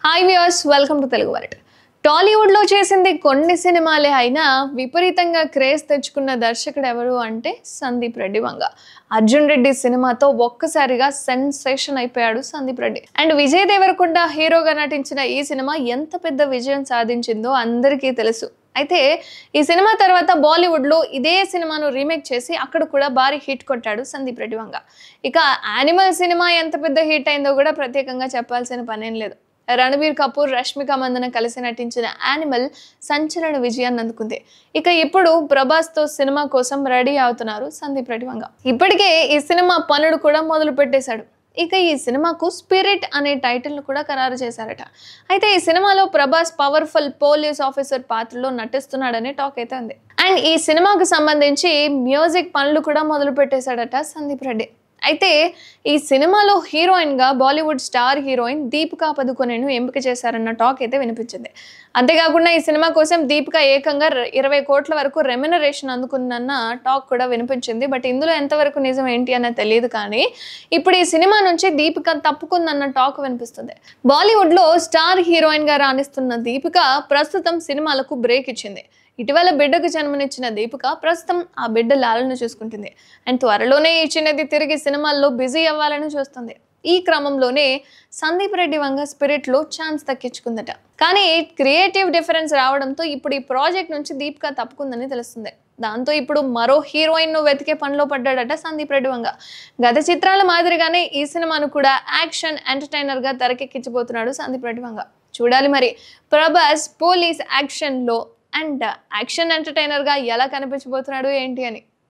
Hi viewers, welcome to Telugu world. టాలీవుడ్లో చేసింది కొన్ని సినిమాలే అయినా విపరీతంగా క్రేజ్ తెచ్చుకున్న దర్శకుడు ఎవరు అంటే సందీప్ రెడ్డి వంగ. అర్జున్ రెడ్డి సినిమాతో ఒక్కసారిగా సెన్సేషన్ అయిపోయాడు సందీప్ రెడ్డి. అండ్ విజయ్ దేవరకొండ హీరోగా నటించిన ఈ సినిమా ఎంత పెద్ద విజయం సాధించిందో అందరికీ తెలుసు. అయితే ఈ సినిమా తర్వాత బాలీవుడ్లో ఇదే సినిమాను రీమేక్ చేసి అక్కడ కూడా భారీ హిట్ కొట్టాడు సందీప్ రెడ్డి వంగ. ఇక యానిమల్ సినిమా ఎంత పెద్ద హిట్ అయిందో కూడా ప్రత్యేకంగా చెప్పాల్సిన పనేం లేదు. రణబీర్ కపూర్, రష్మిక మందన కలిసి నటించిన యానిమల్ సంచలన విజయాన్ని అందుకుంది. ఇక ఇప్పుడు ప్రభాస్తో సినిమా కోసం రెడీ అవుతున్నారు సందీప్ రెడ్డి వంగ. ఇప్పటికే ఈ సినిమా పనులు కూడా మొదలు పెట్టేశాడు. ఇక ఈ సినిమాకు స్పిరిట్ అనే టైటిల్ను కూడా ఖరారు చేశారట. అయితే ఈ సినిమాలో ప్రభాస్ పవర్ఫుల్ పోలీస్ ఆఫీసర్ పాత్రలో నటిస్తున్నాడనే టాక్ అయితే ఉంది. అండ్ ఈ సినిమాకు సంబంధించి మ్యూజిక్ పనులు కూడా మొదలు పెట్టేశాడట సందీప్ రెడ్డి. అయితే ఈ సినిమాలో హీరోయిన్గా బాలీవుడ్ స్టార్ హీరోయిన్ దీపికా పదుకొనెను ఎంపిక చేశారన్న టాక్ అయితే వినిపించింది. అంతేకాకుండా ఈ సినిమా కోసం దీపిక ఏకంగా 20 కోట్ల వరకు రెమ్యునరేషన్ అందుకుందన్న టాక్ కూడా వినిపించింది. బట్ ఇందులో ఎంతవరకు నిజం ఏంటి అన్నది తెలియదు. కానీ ఇప్పుడు ఈ సినిమా నుంచి దీపిక తప్పుకుందన్న టాక్ వినిపిస్తుంది. బాలీవుడ్లో స్టార్ హీరోయిన్గా రాణిస్తున్న దీపిక ప్రస్తుతం సినిమాలకు బ్రేక్ ఇచ్చింది. ఇటీవల బిడ్డకు జన్మనిచ్చిన దీపిక ప్రస్తుతం ఆ బిడ్డ లాలను చూసుకుంటుంది. అండ్ త్వరలోనే ఈ చిన్నది తిరిగి సినిమాల్లో బిజీ అవ్వాలని చూస్తుంది. ఈ క్రమంలోనే సందీప్ రెడ్డి వంగ స్పిరిట్లో ఛాన్స్ దక్కించుకుందట. కానీ క్రియేటివ్ డిఫరెన్స్ రావడంతో ఇప్పుడు ఈ ప్రాజెక్ట్ నుంచి దీపిక తప్పుకుందని తెలుస్తుంది. దాంతో ఇప్పుడు మరో హీరోయిన్ను వెతికే పనిలో పడ్డాడట సందీప్ రెడ్డి వంగ. గత చిత్రాల మాదిరిగానే ఈ సినిమాను కూడా యాక్షన్ ఎంటర్టైనర్గా తెరకెక్కించబోతున్నాడు సందీప్ రెడ్డి వంగ. చూడాలి మరి ప్రభాస్ పోలీస్ యాక్షన్లో అండ్ యాక్షన్ ఎంటర్టైనర్గా ఎలా కనిపించబోతున్నాడు ఏంటి అని.